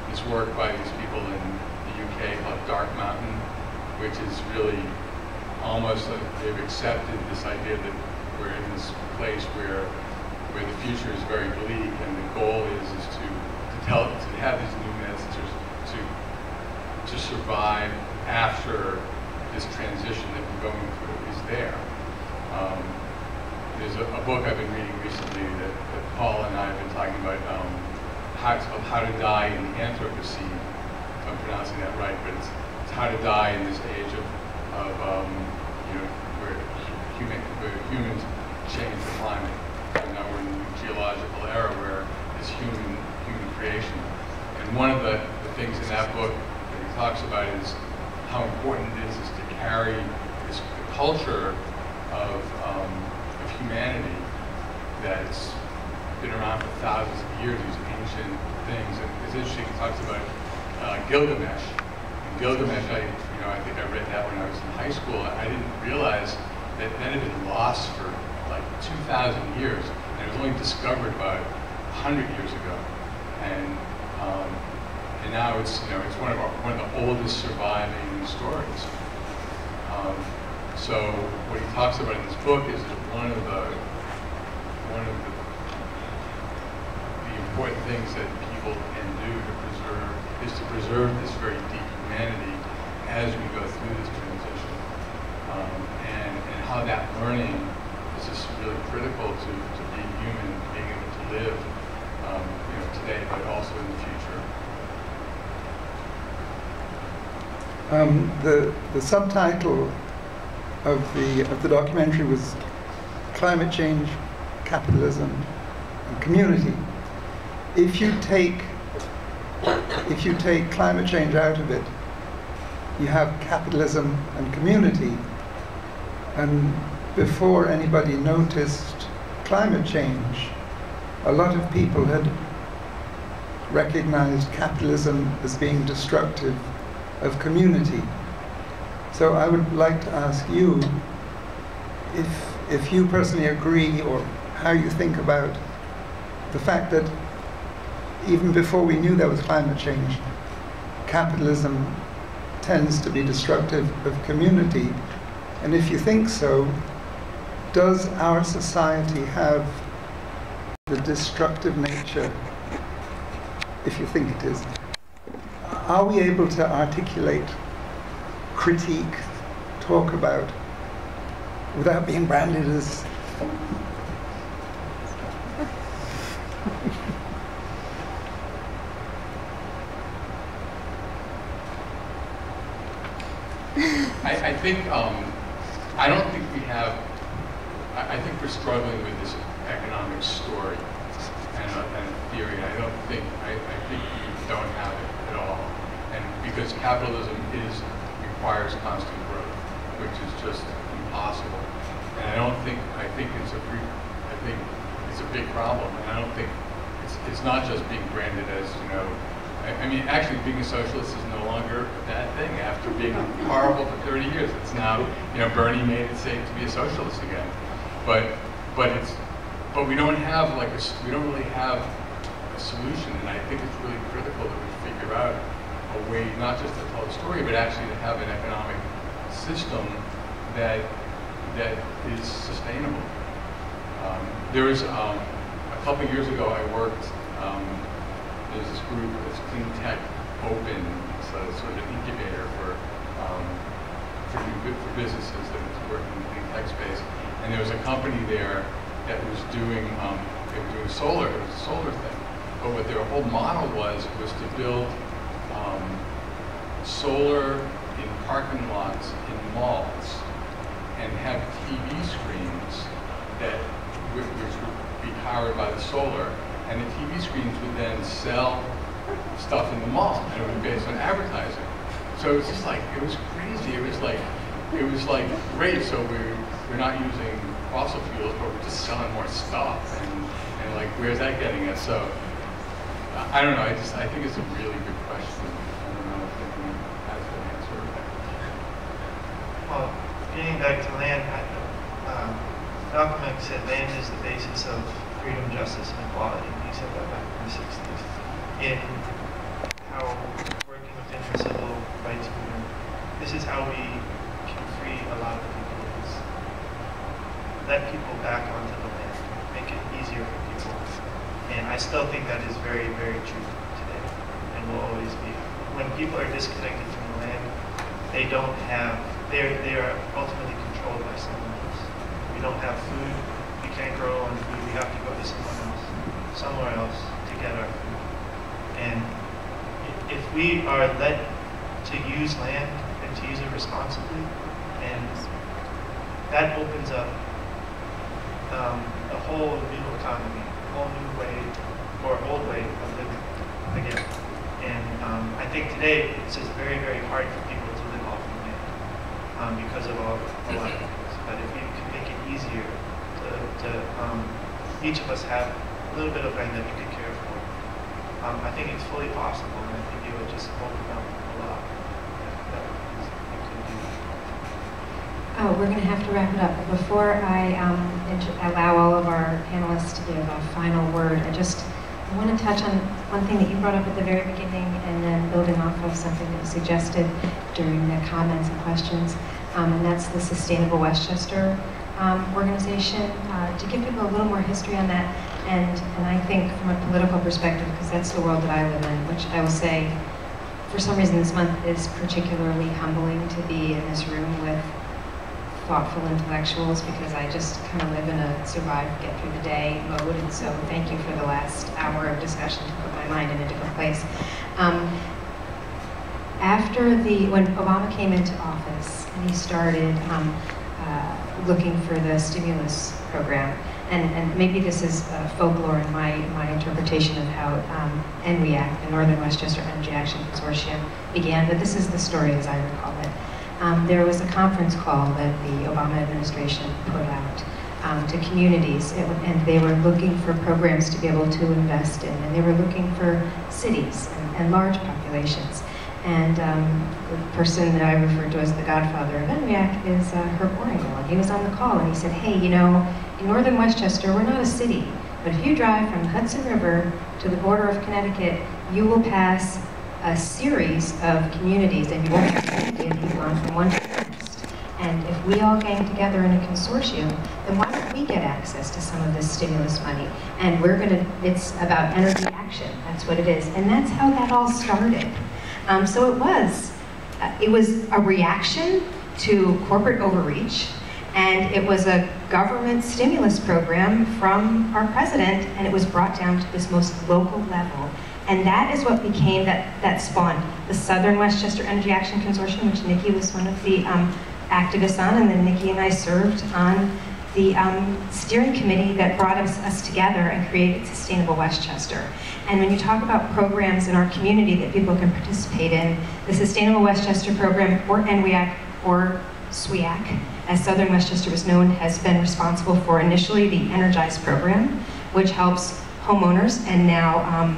this work by these people in the UK called Dark Mountain, which is really almost like they've accepted this idea that we're in this place where the future is very bleak, and the goal is to have these new myths to survive after this transition that we're going through is there. There's a book I've been reading recently that Paul and I have been talking about how to die in the Anthropocene. If I'm pronouncing that right, but it's how to die in this age of where humans change the climate. And now we're in the geological era where it's human creation. And one of the things in that book that he talks about is how important it is to carry the culture of humanity that's been around for thousands of years, these ancient things. And it's interesting, it talks about Gilgamesh. And Gilgamesh, I think I read that when I was in high school. I didn't realize that that had been lost for like 2,000 years. And it was only discovered about 100 years ago. And now it's one of the oldest surviving stories. So what he talks about in this book is that one of the important things that people can do to preserve this very deep humanity as we go through this transition, and how that learning is just really critical to being human, being able to live, today, but also in the future. The subtitle of the documentary was Climate Change, Capitalism, and Community. If you take climate change out of it, you have capitalism and community. And before anybody noticed climate change, a lot of people had recognized capitalism as being destructive of community. So I would like to ask you if you personally agree, or how you think about the fact that even before we knew there was climate change, capitalism tends to be destructive of community. And if you think so, does our society have the destructive nature, if you think it is? Are we able to articulate, critique, talk about, without being branded as I don't think we have, I think we're struggling with this economic story and theory. I think we don't have it at all. And because capitalism requires constant growth, which is just impossible. And I think it's a big problem. And I don't think it's not just being branded as, I mean, actually being a socialist is no longer a bad thing after being horrible for 30 years. It's now, Bernie made it safe to be a socialist again. But we don't have we don't really have a solution, and I think it's really critical that we figure out a way not just to tell a story, but actually to have an economic system that is sustainable. There was a couple of years ago I worked. There's this group, it's Clean Tech Open. It's a sort of an incubator for businesses that is working in the clean tech space. And there was a company there that was doing solar. It was a solar thing. But what their whole model was to build solar in parking lots in malls and have TV screens which would be powered by the solar. And the TV screens would then sell stuff in the mall, and it would be based on advertising. So it was just it was crazy. It was like great. So we're not using fossil fuels, but we're just selling more stuff. And where's that getting us? So I don't know. I think it's a really good question. I don't know if anyone has an answer. Well, getting back to land, Malcolm X said land is the basis of freedom, justice, and equality. He said that back in the 60s. In how working within the civil rights movement, this is how we can free a lot of people. Is let people back onto the land, make it easier for people. And I still think that is very, very true today, and will always be. When people are disconnected from the land, they are ultimately controlled by someone else. We don't have food. We can't grow on food. We have to go to somewhere else to get our food. And if we are led to use land and to use it responsibly, and that opens up a whole new economy, a whole new way, or old way of living again. And I think today it's just very, very hard for people to live off the land because of a lot of things. But if we can make it easier to to each of us have a little bit of land that we could care for. I think it's fully possible, and I think it would just open up a lot that we could do. Oh, we're going to have to wrap it up. But before I allow all of our panelists to give a final word, I want to touch on one thing that you brought up at the very beginning, and then building off of something that you suggested during the comments and questions, and that's the Sustainable Westchester organization. To give people a little more history on that, and I think from a political perspective, because that's the world that I live in, which I will say, for some reason this month is particularly humbling to be in this room with thoughtful intellectuals, because I just kind of live in a survive, get through the day mode, and so thank you for the last hour of discussion to put my mind in a different place. When Obama came into office and he started looking for the stimulus program, and maybe this is folklore in my interpretation of how NWEAC, the Northern Westchester Energy Action Consortium, began, but this is the story as I recall it. There was a conference call that the Obama administration put out to communities, and they were looking for programs to be able to invest in, and they were looking for cities and large populations. And the person that I refer to as the godfather of NWEAC is Herb Orengo, and he was on the call, and he said, hey, you know, in Northern Westchester, we're not a city, but if you drive from the Hudson River to the border of Connecticut, you will pass a series of communities, and you won't have to gone from one to the next. And if we all gang together in a consortium, then why don't we get access to some of this stimulus money? And it's about energy action, that's what it is. And that's how that all started. So it was a reaction to corporate overreach, and it was a government stimulus program from our president, and it was brought down to this most local level. And that is what became, that spawned the Southern Westchester Energy Action Consortium, which Nikki was one of the activists on, and then Nikki and I served on the steering committee that brought us together and created Sustainable Westchester. And when you talk about programs in our community that people can participate in, the Sustainable Westchester program, or NWEAC, or SWEAC, as Southern Westchester was known, has been responsible for initially the Energize program, which helps homeowners and now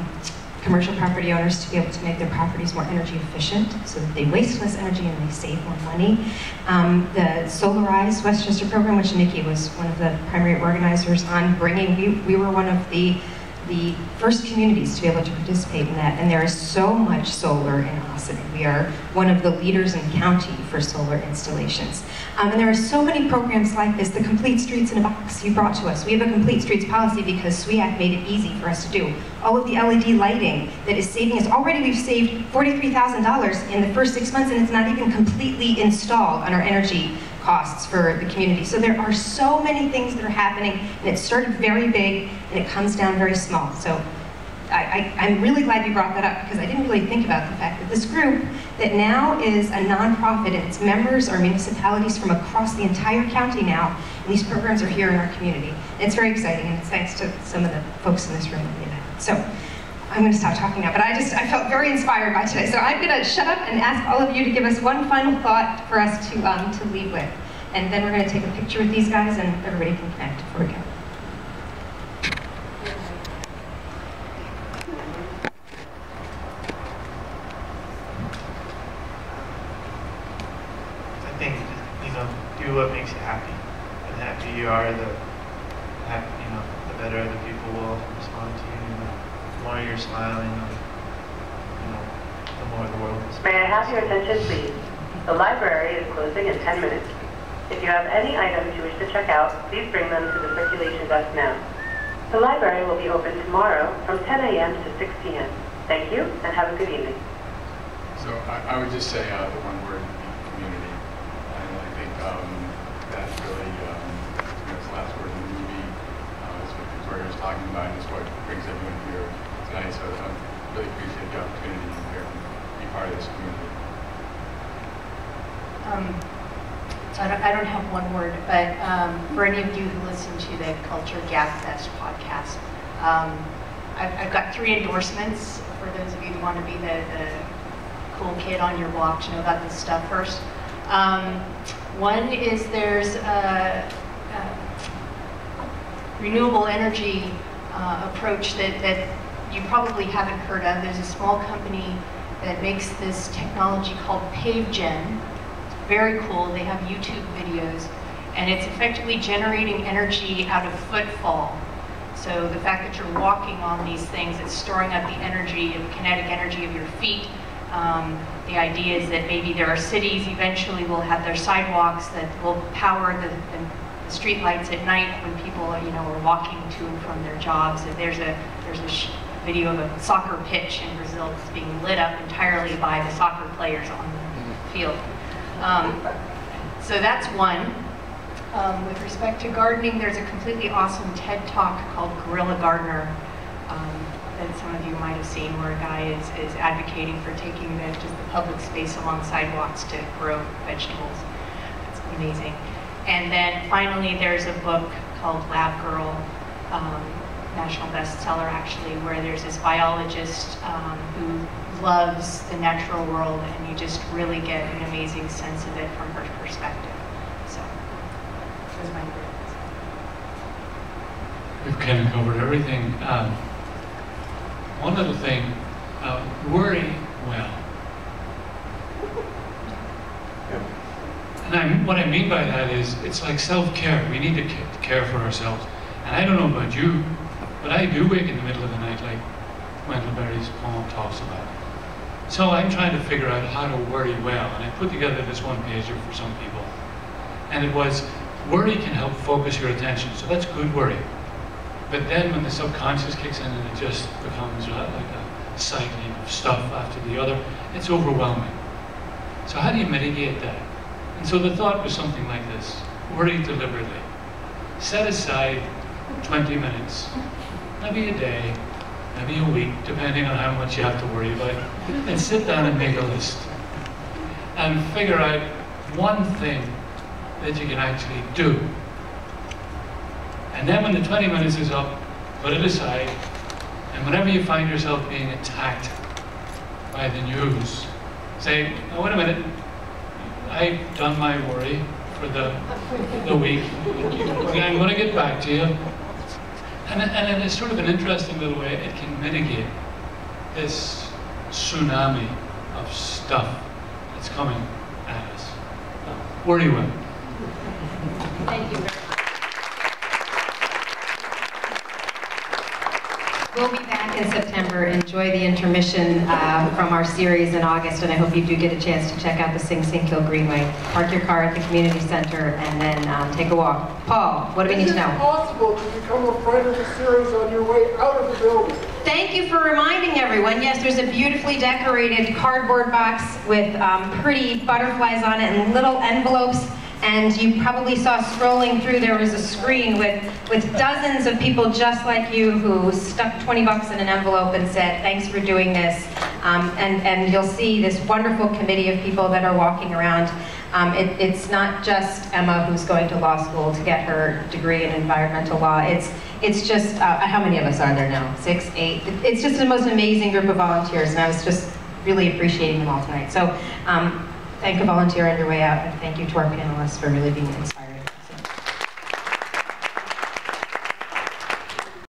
commercial property owners to be able to make their properties more energy efficient so that they waste less energy and they save more money. The Solarize Westchester program, which Nikki was one of the primary organizers on bringing, we were one of the first communities to be able to participate in that, and there is so much solar in Ossining. We are one of the leaders in the county for solar installations. And there are so many programs like this, the Complete Streets in a Box you brought to us. We have a Complete Streets policy because SWEAC made it easy for us to do. All of the LED lighting that is saving us, already we've saved $43,000 in the first 6 months, and it's not even completely installed on our energy costs for the community. So there are so many things that are happening, and it started very big, and it comes down very small. So I'm really glad you brought that up, because I didn't really think about the fact that this group that now is a nonprofit, and its members are municipalities from across the entire county now, and these programs are here in our community. And it's very exciting, and it's thanks to some of the folks in this room that did that. So I'm going to stop talking now, but I felt very inspired by today. So I'm going to shut up and ask all of you to give us one final thought for us to leave with. And then we're going to take a picture with these guys, and everybody can connect before we go. I think, do what makes you happy. And the happier you are, the better other people will respond to you. The more you're smiling, the more the world is. May I have your attention, please? The library is closing in 10 minutes. If you have any items you wish to check out, please bring them to the circulation desk now. The library will be open tomorrow from 10 a.m. to 6 p.m. Thank you, and have a good evening. So I would just say the one word, community. And I think that's really, that's the last word in the movie. That's what Victoria was talking about, and it's what brings everyone here tonight. So I really appreciate the opportunity to be here and be part of this community. So I don't have one word, but for any of you who listen to the Culture Gap Fest podcast, I've got 3 endorsements for those of you who want to be the cool kid on your block to know about this stuff first. One is there's renewable energy approach that you probably haven't heard of. There's a small company that makes this technology called PaveGen. It's very cool. They have YouTube videos, and it's effectively generating energy out of footfall. So the fact that you're walking on these things, it's storing up the energy, the kinetic energy of your feet. The idea is that maybe there are cities eventually will have their sidewalks that will power the street lights at night when people are walking to and from their jobs. And there's a video of a soccer pitch in Brazil that's being lit up entirely by the soccer players on the field. So that's one. With respect to gardening, there's a completely awesome TED Talk called Guerrilla Gardener that some of you might have seen, where a guy is advocating for taking just the public space along sidewalks to grow vegetables. It's amazing. And then finally, there's a book called Lab Girl, national bestseller actually, where there's this biologist who loves the natural world, and you just really get an amazing sense of it from her perspective. So, those are my favorites. We've kind of covered everything. One little thing, worry well. And what I mean by that is, it's like self-care. We need to care for ourselves. And I don't know about you, but I do wake in the middle of the night, like Wendell Berry's poem talks about. So I'm trying to figure out how to worry well. And I put together this one-pager for some people. And it was, worry can help focus your attention. So that's good worry. But then when the subconscious kicks in and it just becomes like a cycling of stuff after the other, it's overwhelming. So how do you mitigate that? And so the thought was something like this: worry deliberately. Set aside 20 minutes, maybe a day, maybe a week, depending on how much you have to worry about, and sit down and make a list. And figure out one thing that you can actually do. And then when the 20 minutes is up, put it aside, and whenever you find yourself being attacked by the news, say, oh, wait a minute, I've done my worry for the week. I'm going to get back to you. And it's sort of an interesting little way it can mitigate this tsunami of stuff that's coming at us. Worry well. Thank you very much. We'll be back in September. Enjoy the intermission from our series in August, and I hope you do get a chance to check out the Sing Sing Kill Greenway. Park your car at the community center and then take a walk. Paul, what do we need to know? Is it possible to become a friend of the series on your way out of the building? Thank you for reminding everyone. Yes, there's a beautifully decorated cardboard box with pretty butterflies on it and little envelopes. And you probably saw scrolling through, there was a screen with dozens of people just like you who stuck 20 bucks in an envelope and said, thanks for doing this. And you'll see this wonderful committee of people that are walking around. It's not just Emma who's going to law school to get her degree in environmental law. It's just, how many of us are there now? 6, 8? It's just the most amazing group of volunteers, and I was just really appreciating them all tonight. So. Thank a volunteer on your way out, and thank you to our panelists for really being inspired.